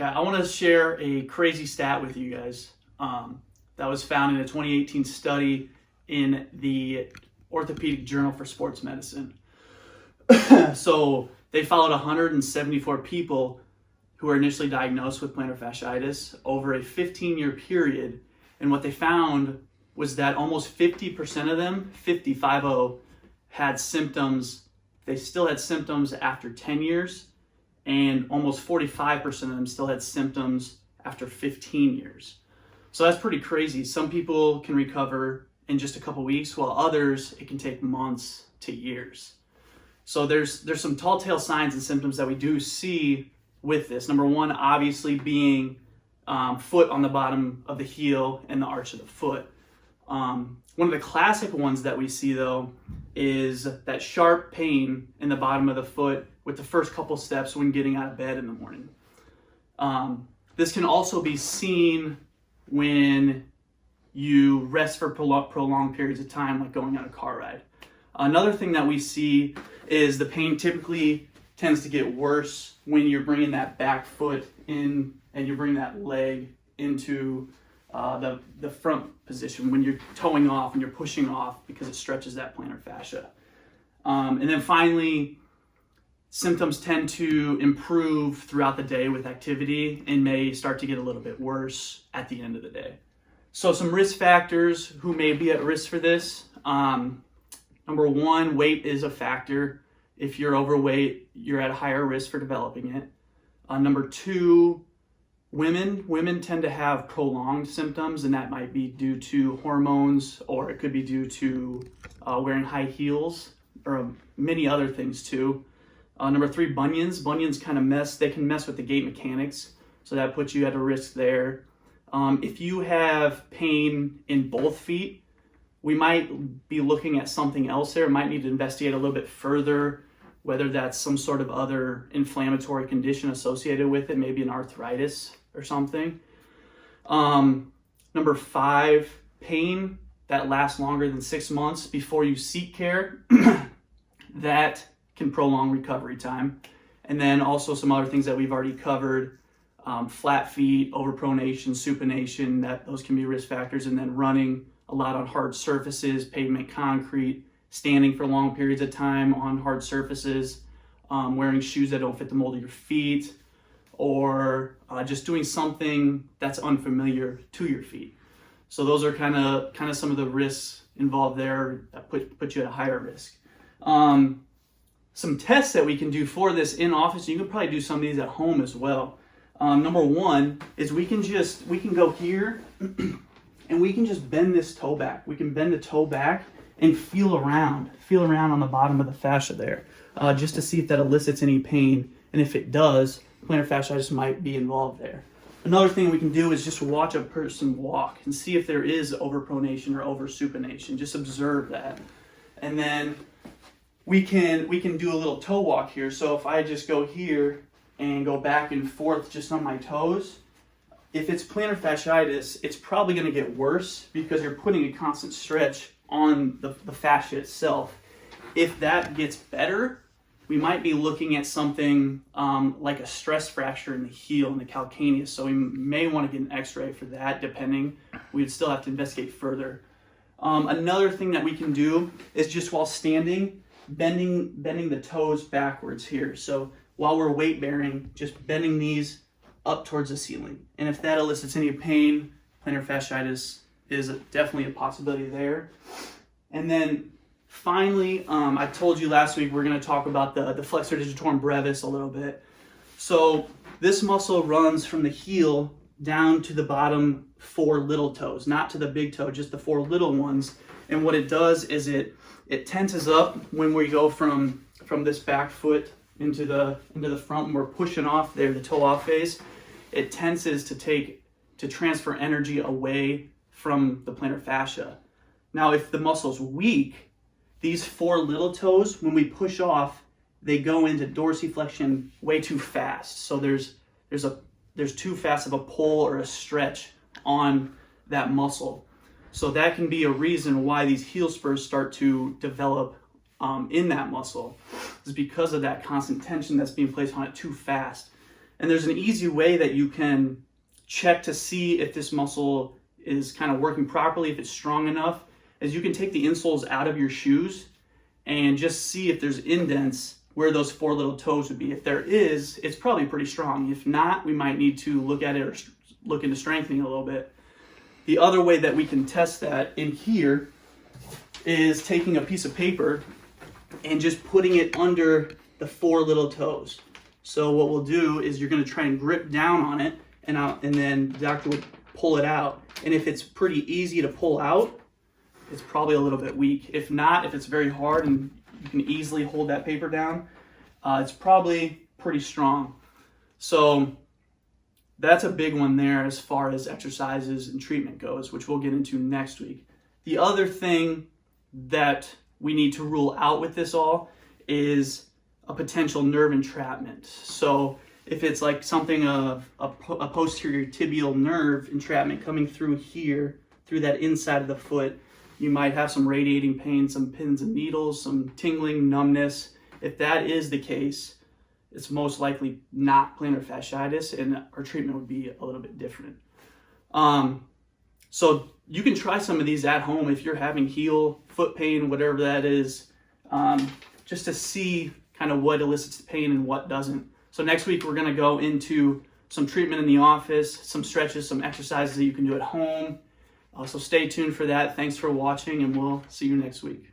Okay, I want to share a crazy stat with you guys that was found in a 2018 study in the Orthopedic Journal for Sports Medicine. So they followed 174 people who were initially diagnosed with plantar fasciitis over a 15-year period, and what they found was that almost 50% of them, 50, had symptoms. They still had symptoms after 10 years, and almost 45% of them still had symptoms after 15 years. So that's pretty crazy. Some people can recover in just a couple weeks, while others, it can take months to years. So there's some telltale signs and symptoms that we do see with this. Number one, obviously being foot on the bottom of the heel and the arch of the foot. One of the classic ones that we see though is that sharp pain in the bottom of the foot with the first couple steps when getting out of bed in the morning. This can also be seen when you rest for prolonged periods of time, like going on a car ride. Another thing that we see is the pain typically tends to get worse when you're bringing that back foot in and you bring that leg into the front position, when you're toeing off and you're pushing off, because it stretches that plantar fascia. And then finally, symptoms tend to improve throughout the day with activity and may start to get a little bit worse at the end of the day. So some risk factors who may be at risk for this. Number one, weight is a factor. If you're overweight, you're at a higher risk for developing it. Number two, women tend to have prolonged symptoms, and that might be due to hormones, or it could be due to wearing high heels, or many other things too. Number three, bunions. Bunions kind of mess with the gait mechanics, so that puts you at a risk there. If you have pain in both feet, we might be looking at something else there. Might need to investigate a little bit further, whether that's some sort of other inflammatory condition associated with it, maybe an arthritis or something. Number five, pain that lasts longer than 6 months before you seek care. That can prolong recovery time. And then also some other things that we've already covered, flat feet, overpronation, supination, those can be risk factors. And then running a lot on hard surfaces, pavement, concrete, standing for long periods of time on hard surfaces, wearing shoes that don't fit the mold of your feet, or just doing something that's unfamiliar to your feet. So those are kind of some of the risks involved there that put you at a higher risk. Some tests that we can do for this in office, you can probably do some of these at home as well. Number one is we can go here and we can just bend this toe back. We can bend the toe back and feel around on the bottom of the fascia there, just to see if that elicits any pain. And if it does, plantar fasciitis might be involved there. Another thing we can do is just watch a person walk and see if there is overpronation or oversupination. Just observe that. And then we can do a little toe walk here. So if I just go here and go back and forth just on my toes, if it's plantar fasciitis, it's probably going to get worse because you're putting a constant stretch on the fascia itself. If that gets better, we might be looking at something like a stress fracture in the heel, in the calcaneus. So we may want to get an x-ray for that, depending. We'd still have to investigate further. Another thing that we can do is just while standing, bending the toes backwards here. So while we're weight bearing, just bending these up towards the ceiling. And if that elicits any pain, plantar fasciitis is definitely a possibility there. And then finally, I told you last week we're going to talk about the Flexor Digitorum Brevis a little bit. So this muscle runs from the heel down to the bottom 4 little toes, not to the big toe, just the 4 little ones. And what it does is it tenses up when we go from this back foot into the front, and we're pushing off there, the toe off phase. It tenses to transfer energy away from the plantar fascia. Now, if the muscle's weak, these 4 little toes, when we push off, they go into dorsiflexion way too fast. So there's too fast of a pull or a stretch on that muscle. So that can be a reason why these heel spurs start to develop in that muscle, is because of that constant tension that's being placed on it too fast. And there's an easy way that you can check to see if this muscle is kind of working properly, if it's strong enough, is you can take the insoles out of your shoes and just see if there's indents where those 4 little toes would be. If there is, it's probably pretty strong. If not, we might need to look at it or look into strengthening a little bit. The other way that we can test that in here is taking a piece of paper and just putting it under the 4 little toes. So what we'll do is you're going to try and grip down on it, and then the doctor would pull it out. And if it's pretty easy to pull out, it's probably a little bit weak. If not, if it's very hard and you can easily hold that paper down, it's probably pretty strong. So that's a big one there as far as exercises and treatment goes, which we'll get into next week. The other thing that we need to rule out with this all is a potential nerve entrapment. So if it's like something of a posterior tibial nerve entrapment coming through here, through that inside of the foot, you might have some radiating pain, some pins and needles, some tingling, numbness. If that is the case, it's most likely not plantar fasciitis, and our treatment would be a little bit different. So you can try some of these at home if you're having heel, foot pain, whatever that is, just to see kind of what elicits pain and what doesn't. So next week we're going to go into some treatment in the office, some stretches, some exercises that you can do at home. So stay tuned for that. Thanks for watching, and we'll see you next week.